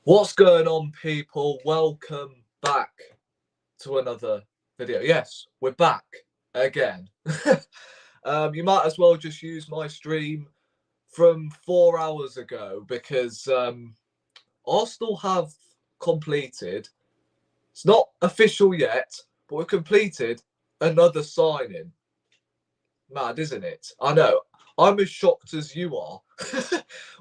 What's going on, people? Welcome back to another video. Yes, we're back again. You might as well just use my stream from 4 hours ago because Arsenal have completed, it's not official yet, but we've completed another signing. Mad, isn't it? I know. I'm as shocked as you are.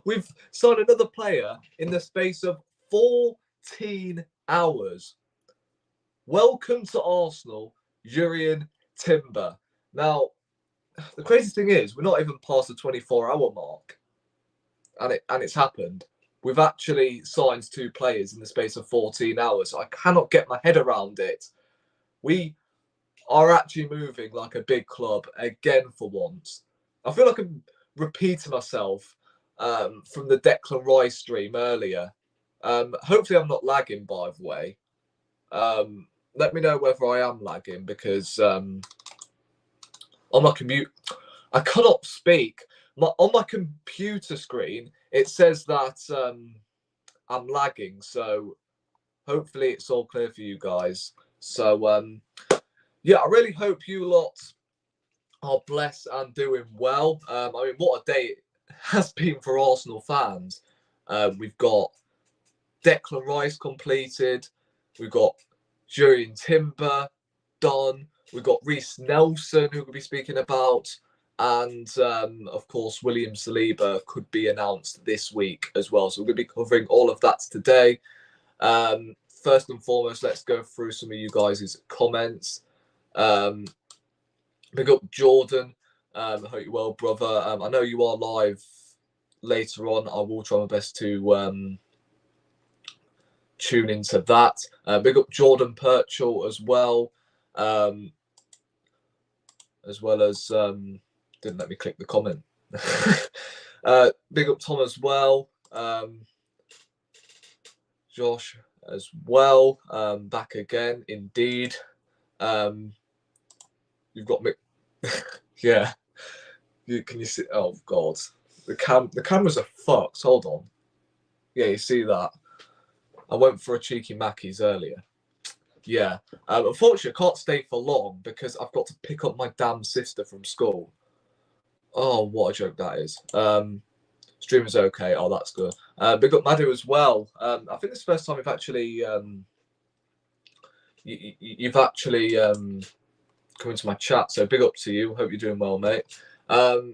We've signed another player in the space of 14 hours. Welcome to Arsenal, Jurrien Timber. Now, the crazy thing is, we're not even past the 24-hour mark, and it's happened. We've actually signed two players in the space of 14 hours. I cannot get my head around it. We are actually moving like a big club again for once. I feel like I'm repeating myself from the Declan Rice stream earlier. Hopefully I'm not lagging, by the way. Let me know whether I am lagging because on my commute, I cannot speak. On my computer screen, it says that I'm lagging. So hopefully it's all clear for you guys. So yeah, I really hope you lot are blessed and doing well. I mean, what a day it has been for Arsenal fans. We've got Declan Rice completed. We've got Jurrien Timber done. We've got Reece Nelson, who we'll be speaking about. And, of course, William Saliba could be announced this week as well. So we're going to be covering all of that today. First and foremost, let's go through some of you guys' comments. Big up Jordan. I hope you're well, brother. I know you are live later on. I will try my best to tune into that. Big up Jordan Purchell as well. As well as didn't let me click the comment. Big up Tom as well. Josh as well. Back again, indeed. You've got me. Yeah. Can you see? Oh God, the cameras are fucked. Hold on. Yeah, you see that? I went for a cheeky Mackey's earlier. Yeah. Unfortunately, I can't stay for long because I've got to pick up my damn sister from school. Oh, what a joke that is. Stream is okay. Oh, that's good. Big up Madhu as well. I think this is the first time we've actually you've actually come into my chat. So big up to you. Hope you're doing well, mate. Well,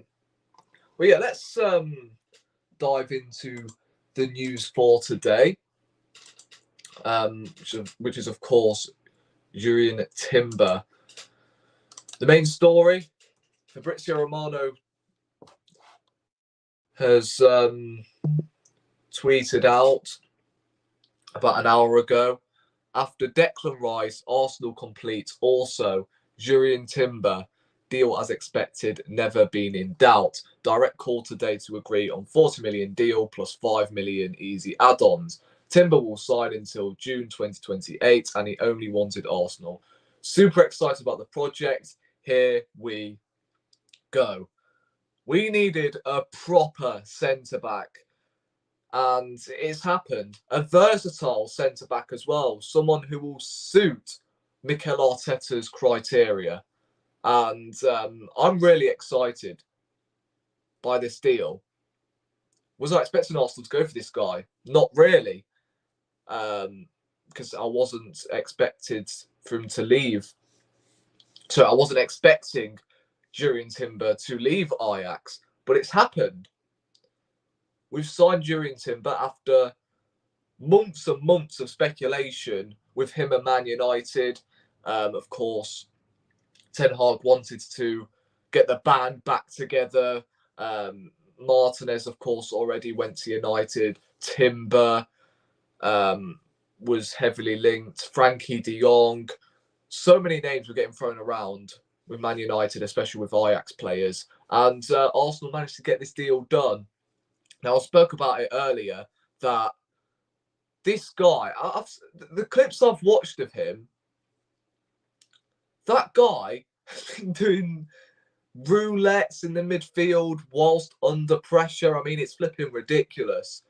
yeah, let's dive into the news for today, which is of course Jurrien Timber. The main story: Fabrizio Romano has tweeted out about an hour ago. After Declan Rice, Arsenal complete also Jurrien Timber. Deal as expected, never been in doubt. Direct call today to agree on 40 million deal plus 5 million easy add-ons. Timber will sign until June 2028 and he only wanted Arsenal. Super excited about the project. Here we go. We needed a proper centre-back. And it's happened. A versatile centre-back as well. Someone who will suit Mikel Arteta's criteria. And I'm really excited by this deal. Was I expecting Arsenal to go for this guy? Not really. Because I wasn't expected for him to leave. So I wasn't expecting Jurrien Timber to leave Ajax. But it's happened. We've signed Jurrien Timber after months and months of speculation with him and Man United. Of course, Ten Hag wanted to get the band back together. Martinez, of course, already went to United. Timber was heavily linked. Frankie de Jong. So many names were getting thrown around with Man United, especially with Ajax players. And Arsenal managed to get this deal done. Now, I spoke about it earlier that this guy, the clips I've watched of him, that guy has been doing roulettes in the midfield whilst under pressure. I mean, it's flipping ridiculous.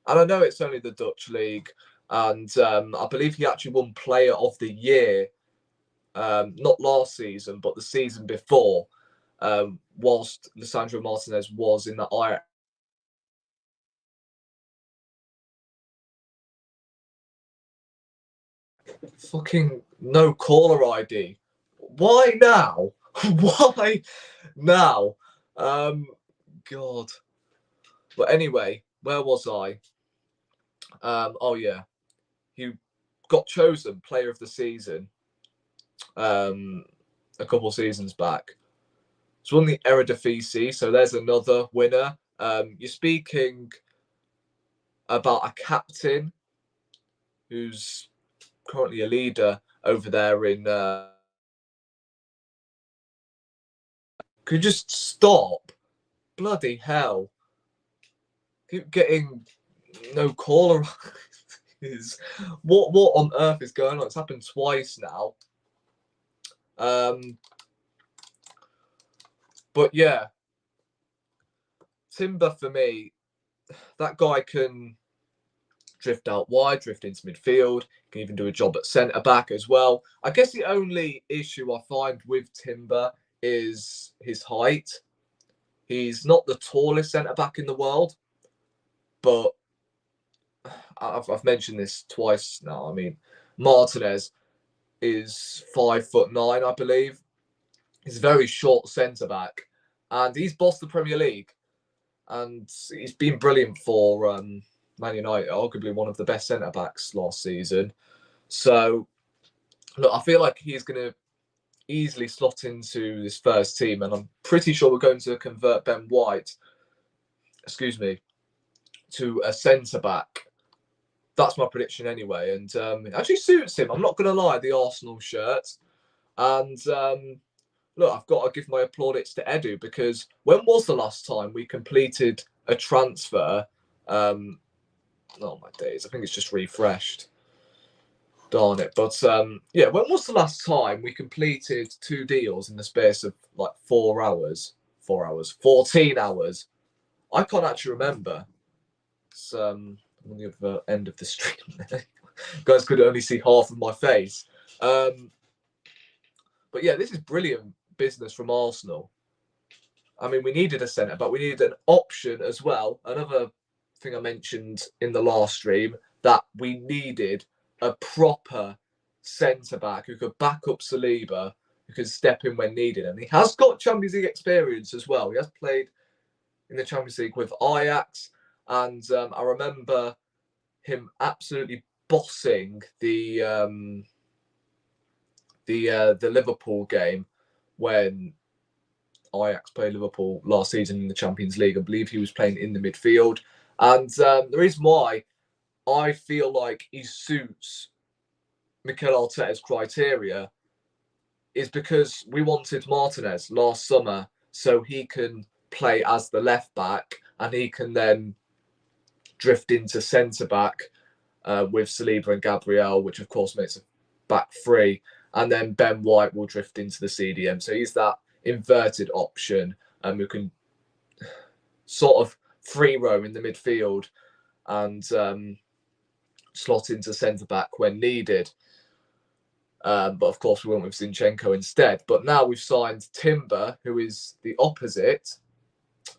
And I know it's only the Dutch league, and I believe he actually won Player of the Year, not last season, but the season before, whilst Lisandro Martinez was in the Ajax. Fucking no caller ID. Why now? Why now? God. But anyway, where was I? Oh yeah, he got chosen Player of the Season a couple seasons back. It's won the Eredivisie, so there's another winner. You're speaking about a captain who's currently a leader over there in. Could you just stop? Bloody hell! Keep getting no caller. Is what on earth is going on? It's happened twice now. But yeah, Timber for me, that guy can drift out wide, drift into midfield, can even do a job at centre back as well. I guess the only issue I find with Timber is his height. He's not the tallest centre back in the world, but I've mentioned this twice now. I mean, Martinez is 5'9", I believe. He's a very short centre back, and he's bossed the Premier League, and he's been brilliant for Man United, arguably one of the best centre backs last season. So, look, I feel like he's going to easily slot into this first team, and I'm pretty sure we're going to convert Ben White, to a centre back. That's my prediction anyway, and it actually suits him. I'm not going to lie, the Arsenal shirt. And look, I've got to give my plaudits to Edu, because when was the last time we completed a transfer? Oh my days, I think it's just refreshed. Darn it. But yeah, when was the last time we completed 2 deals in the space of like 4 hours? 4 hours, 14 hours. I can't actually remember. It's on the other end of the stream. You guys could only see half of my face. But yeah, this is brilliant business from Arsenal. I mean, we needed a centre, but we needed an option as well. Another thing I mentioned in the last stream, that we needed a proper centre back who could back up Saliba, who could step in when needed. And he has got Champions League experience as well. He has played in the Champions League with Ajax, and I remember him absolutely bossing the Liverpool game when Ajax played Liverpool last season in the Champions League. I believe he was playing in the midfield. And the reason why I feel like he suits Mikel Arteta's criteria is because we wanted Martinez last summer so he can play as the left back and he can then drift into centre back with Saliba and Gabriel, which of course makes a back 3. And then Ben White will drift into the CDM. So he's that inverted option who can sort of free roam in the midfield and slot into centre back when needed. But of course, we went with Zinchenko instead. But now we've signed Timber, who is the opposite.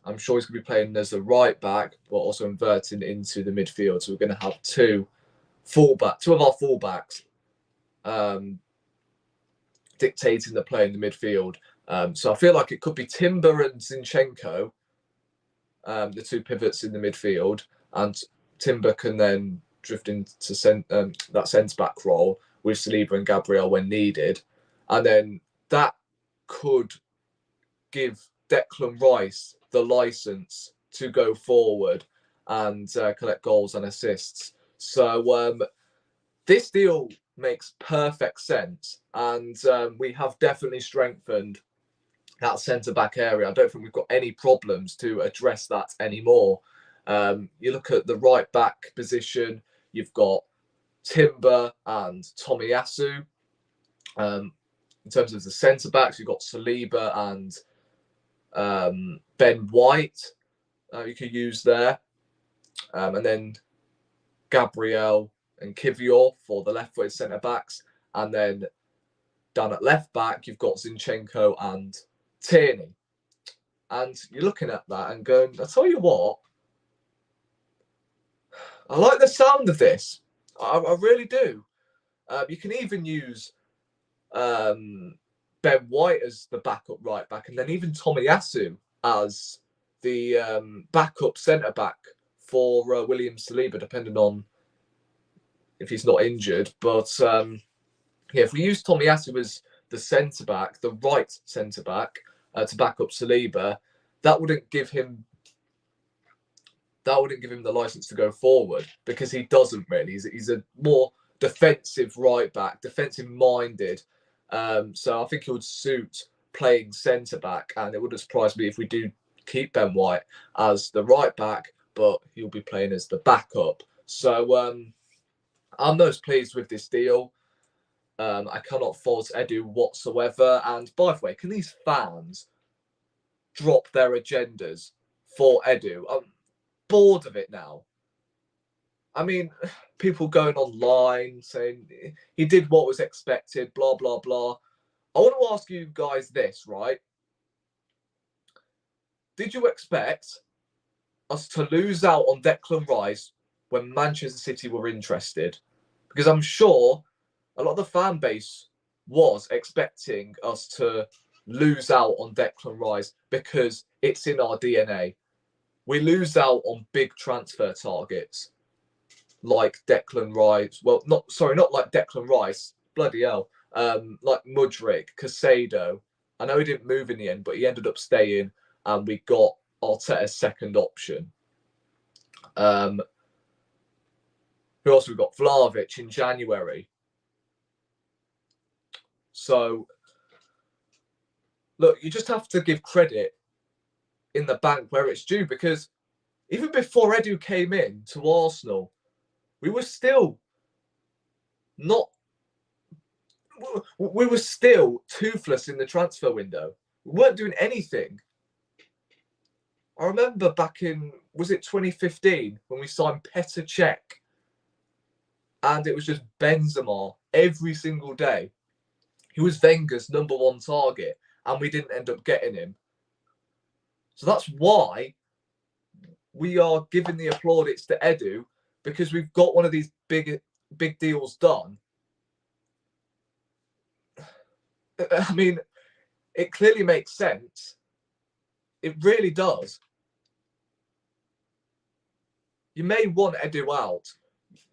I'm sure he's going to be playing as a right back, but also inverting into the midfield. So we're going to have two of our fullbacks dictating the play in the midfield. So I feel like it could be Timber and Zinchenko, the 2 pivots in the midfield, and Timber can then drift into that centre-back role with Saliba and Gabriel when needed. And then that could give Declan Rice the licence to go forward and collect goals and assists. So this deal makes perfect sense, and we have definitely strengthened that centre-back area. I don't think we've got any problems to address that anymore. You look at the right-back position, you've got Timber and Tomiyasu. In terms of the centre-backs, you've got Saliba and Ben White you could use there. And then Gabriel and Kivior for the left-footed centre-backs. And then down at left-back, you've got Zinchenko and Tierney. And you're looking at that and going, I tell you what, I like the sound of this. I really do. You can even use Ben White as the backup right back, and then even Tomiyasu as the backup centre back for William Saliba, depending on if he's not injured. But yeah, if we use Tomiyasu as the centre back, the right centre back, to back up Saliba, that wouldn't give him the license to go forward, because he doesn't really. He's a more defensive right back, defensive minded. So I think he would suit playing centre back, and it wouldn't surprise me if we do keep Ben White as the right back, but he'll be playing as the backup. So I'm most pleased with this deal. I cannot fault Edu whatsoever. And by the way, can these fans drop their agendas for Edu? I'm bored of it now. I mean, people going online saying he did what was expected, blah, blah, blah. I want to ask you guys this, right? Did you expect us to lose out on Declan Rice when Manchester City were interested? Because I'm sure a lot of the fan base was expecting us to lose out on Declan Rice because it's in our DNA. We lose out on big transfer targets like Declan Rice. Well, not like Declan Rice. Bloody hell. Like Mudryk, Casado. I know he didn't move in the end, but he ended up staying, and we got Arteta's second option. Who else? We got Vlahovic in January. So, look, you just have to give credit in the bank where it's due, because even before Edu came in to Arsenal, we were still toothless in the transfer window. We weren't doing anything. I remember back in, was it 2015, when we signed Petr Cech, and it was just Benzema every single day. He was Wenger's number one target, and we didn't end up getting him. So that's why we are giving the plaudits to Edu, because we've got one of these big deals done. I mean, it clearly makes sense. It really does. You may want Edu out.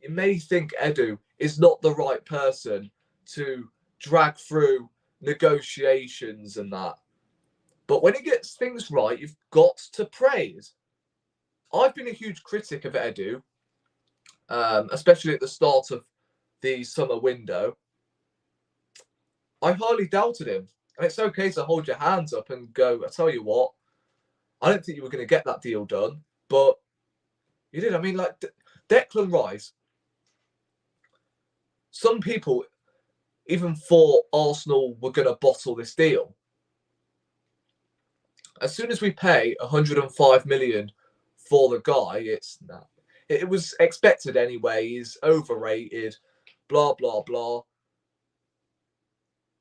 You may think Edu is not the right person to drag through negotiations and that. But when he gets things right, you've got to praise. I've been a huge critic of Edu, especially at the start of the summer window. I highly doubted him. And it's okay to hold your hands up and go, I tell you what, I don't think you were going to get that deal done, but you did. I mean, like Declan Rice, some people even thought Arsenal were going to bottle this deal. As soon as we pay 105 million for the guy, it was expected anyway. He's overrated, blah, blah, blah.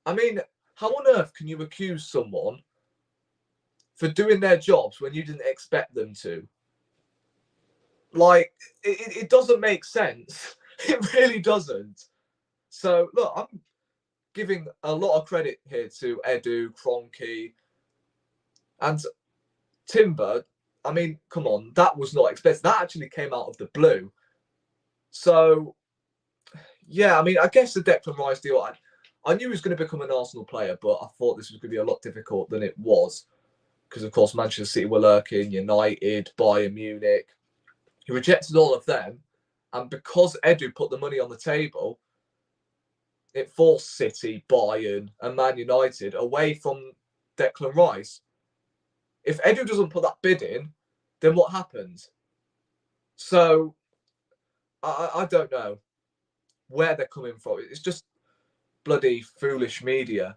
I mean, how on earth can you accuse someone for doing their jobs when you didn't expect them to? Like, it doesn't make sense. It really doesn't. So, look, I'm giving a lot of credit here to Edu, Kroenke, and Timber. I mean, come on, that was not expected. That actually came out of the blue. So, yeah, I mean, I guess the Declan Rice deal, I knew he was going to become an Arsenal player, but I thought this was going to be a lot difficult than it was. Because, of course, Manchester City were lurking, United, Bayern Munich. He rejected all of them. And because Edu put the money on the table, it forced City, Bayern, and Man United away from Declan Rice. If Edu doesn't put that bid in, then what happens? So, I don't know where they're coming from. It's just bloody foolish media.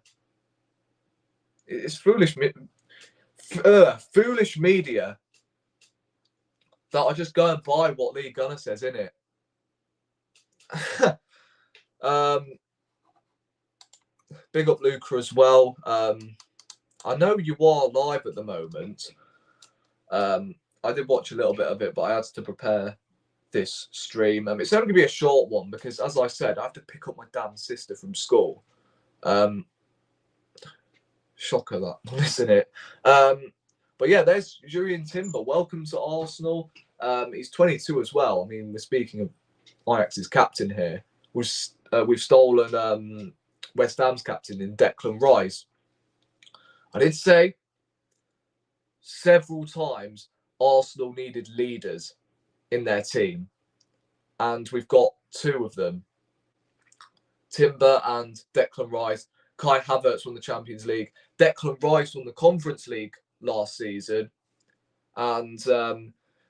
It's foolish media that are just go and buy what Lee Gunner says, innit? Big up Luca as well. I know you are live at the moment. I did watch a little bit of it, but I had to prepare this stream. It's only going to be a short one because, as I said, I have to pick up my damn sister from school. Shocker that, isn't it? But yeah, there's Jurrien Timber. Welcome to Arsenal. He's 22 as well. I mean, we're speaking of Ajax's captain here. We've stolen West Ham's captain in Declan Rice. I did say several times Arsenal needed leaders in their team, and we've got two of them, Timber and Declan Rice. Kai Havertz won the Champions League. Declan Rice won the Conference League last season, and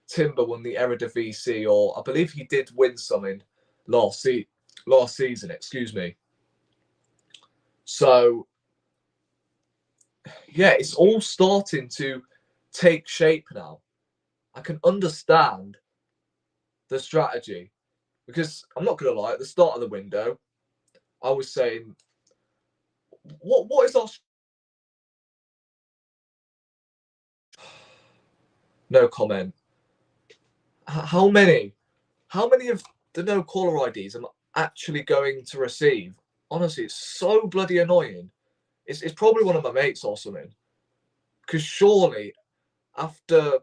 Timber won the Eredivisie, or I believe he did win something last season. Excuse me. So yeah, it's all starting to take shape now. I can understand the strategy because I'm not going to lie. At the start of the window, I was saying, "What is our?" No comment. How many of the no caller IDs am I actually going to receive? Honestly, it's so bloody annoying. It's probably one of my mates or something. Because surely after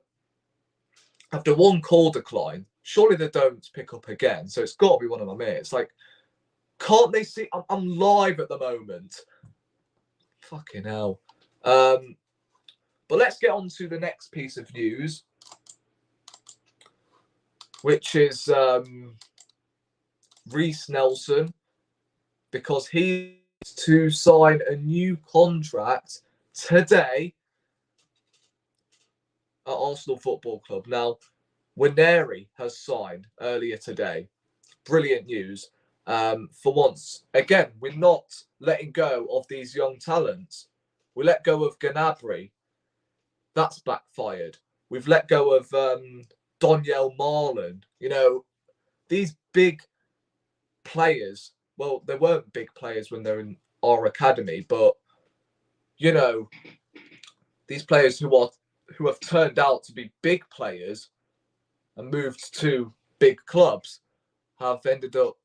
one call decline, surely they don't pick up again. So it's got to be one of my mates. Like, can't they see? I'm live at the moment. Fucking hell. But let's get on to the next piece of news, which is Reiss Nelson, because he's to sign a new contract today at Arsenal Football Club. Now, Waneri has signed earlier today. Brilliant news. For once, again, we're not letting go of these young talents. We let go of Gnabry. That's backfired. We've let go of Donyell Marlon. You know, these big players, well, they weren't big players when they're in our academy, but, you know, these players who have turned out to be big players and moved to big clubs have ended up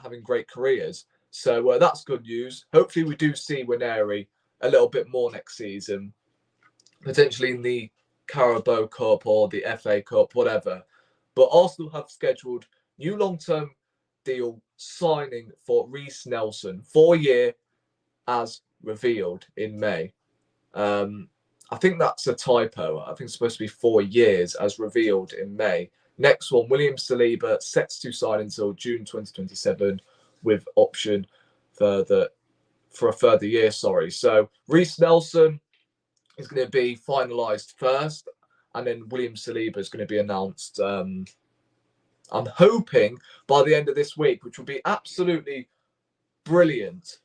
having great careers. So that's good news. Hopefully we do see Waneri a little bit more next season, potentially in the Carabao Cup or the FA Cup, whatever. But Arsenal have scheduled new long-term deal signing for Reiss Nelson, 4-year, as revealed in May. I think that's a typo. I think it's supposed to be 4 years as revealed in May. Next one, William Saliba, set to sign until June 2027 with option for a further year. So Reiss Nelson is going to be finalised first, and then William Saliba is going to be announced. I'm hoping by the end of this week, which will be absolutely brilliant.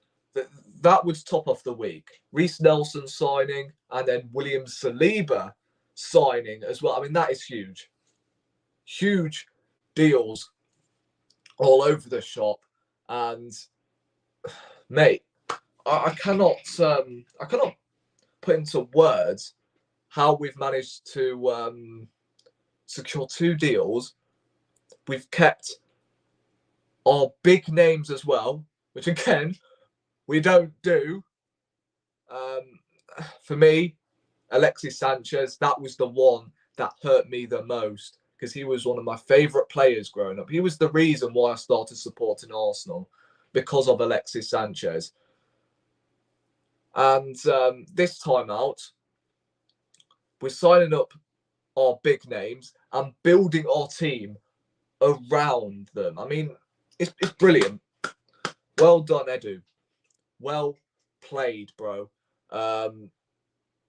That would top off the week. Reiss Nelson signing, and then William Saliba signing as well. I mean, that is huge. Huge deals all over the shop. And mate, I cannot put into words how we've managed to secure 2 deals. We've kept our big names as well, which again we don't do. For me, Alexis Sanchez, that was the one that hurt me the most because he was one of my favourite players growing up. He was the reason why I started supporting Arsenal, because of Alexis Sanchez. And this time out, we're signing up our big names and building our team around them. I mean, it's brilliant. Well done, Edu. Well played, bro. I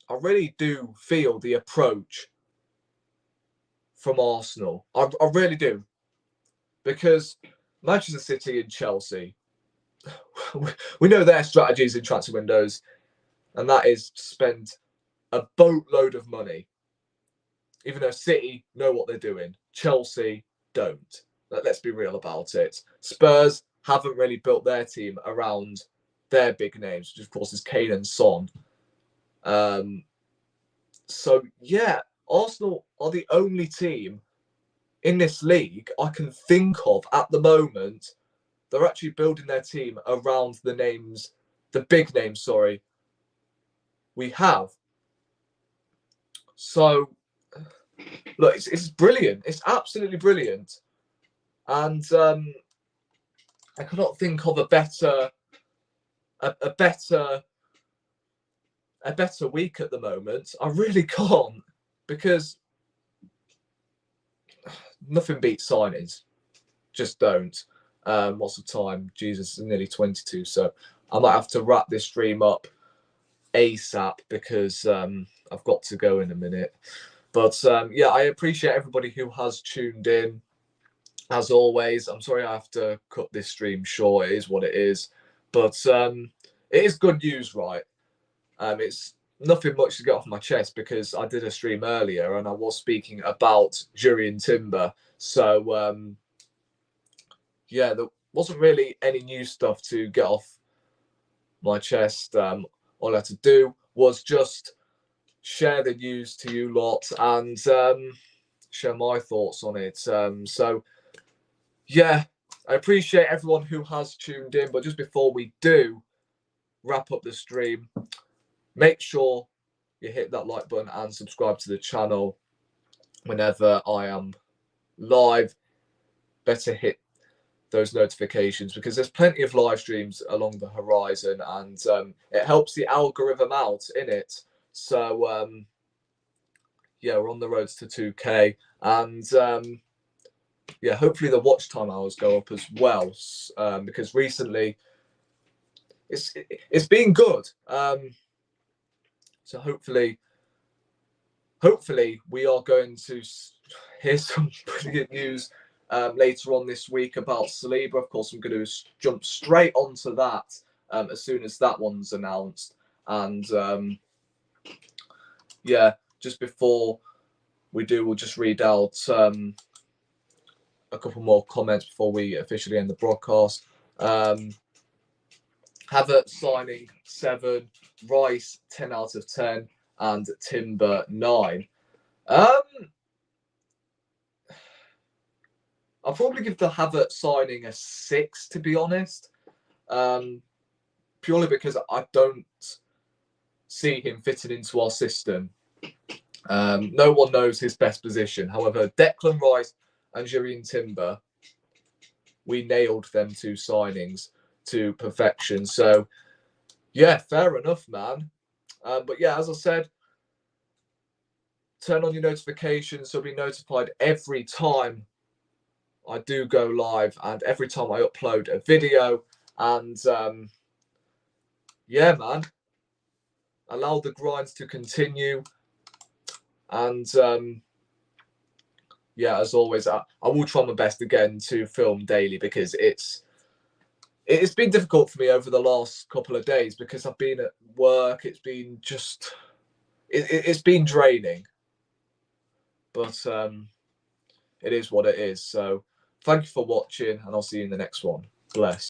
really do feel the approach from Arsenal. I really do. Because Manchester City and Chelsea, we know their strategies in transfer windows, and that is to spend a boatload of money. Even though City know what they're doing, Chelsea don't. Let's be real about it. Spurs haven't really built their team around their big names, which of course is Kane and Son. So yeah, Arsenal are the only team in this league I can think of at the moment. They're actually building their team around the names, the big names, sorry, we have. So look, it's brilliant. It's absolutely brilliant. And I cannot think of a better week at the moment. I really can't, because nothing beats signings. Just don't. What's the time? Jesus, it's nearly 22. So I might have to wrap this stream up ASAP, because I've got to go in a minute. But yeah, I appreciate everybody who has tuned in. As always, I'm sorry I have to cut this stream short. It is what it is. But it is good news, right? It's nothing much to get off my chest, because I did a stream earlier and I was speaking about Jurrien Timber. So yeah, there wasn't really any new stuff to get off my chest. All I had to do was just share the news to you lot and share my thoughts on it. So yeah, I appreciate everyone who has tuned in. But just before we do wrap up the stream, make sure you hit that like button and subscribe to the channel whenever I am live. Better hit those notifications, because there's plenty of live streams along the horizon, and it helps the algorithm out in it. So yeah, we're on the roads to 2K, and yeah, hopefully the watch time hours go up as well, because recently it's been good. So hopefully we are going to hear some brilliant news later on this week about Saliba. Of course, I'm going to jump straight onto that as soon as that one's announced. And yeah, just before we do, we'll just read out a couple more comments before we officially end the broadcast. Havertz signing 7, Rice 10 out of 10, and Timber 9. I'll probably give the Havertz signing a 6, to be honest. Purely because I don't see him fitting into our system. No one knows his best position. However, Declan Rice and Jurrien Timber, we nailed them 2 signings to perfection. So yeah, fair enough, man. But yeah, as I said, turn on your notifications so be notified every time I do go live and every time I upload a video. And yeah, man, allow the grinds to continue. And yeah, as always, I will try my best again to film daily, because it's been difficult for me over the last couple of days, because I've been at work. It's been just it's been draining, but it is what it is. So thank you for watching, and I'll see you in the next one. Bless.